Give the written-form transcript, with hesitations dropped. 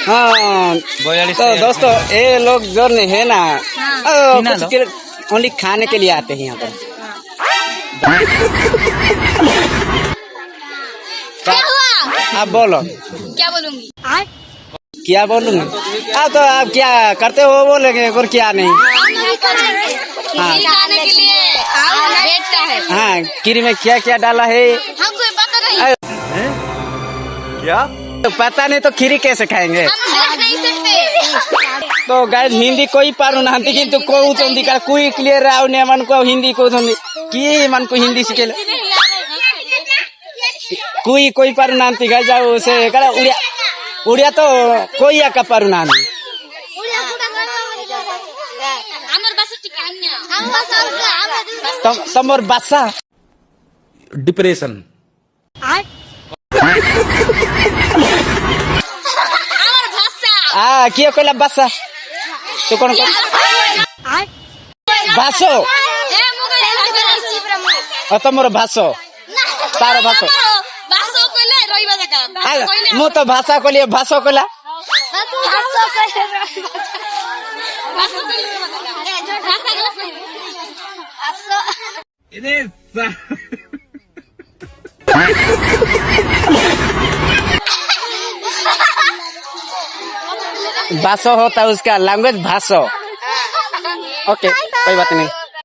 हाँ 42 तो दोस्तों ये लोग जो है ना ओनली खाने के लिए आते हैं यहाँ पर। क्या हुआ? आप बोलो। क्या बोलूंगी? क्या बोलूंगी? आप तो आप क्या करते हो बोलेंगे और क्या नहीं। हाँ खाने के लिए बेचता है। हाँ खीर में क्या क्या डाला है हमको पता नहीं। क्या तो पता नहीं तो खीरी कैसे खाएंगे। हम देख नहीं सकते। तो गाइस हिंदी कोई पारू ना किंतु कहउचंदी का कोई क्लियर आउने मन को हिंदी कहउचंदी कि मन को हिंदी सिखेले कोई पारू ना गाइस जाओ से करा उड़िया उड़िया तो कोई का पारू ना तमोर बासा डिप्रेशन किए कहला बासा तो कौन भाषो तमोर भाषो तार भाषो मु तो भाषा कहलिए भाषो कहला भाषो होता है उसका लैंग्वेज भाषो। ओके कोई बात नहीं।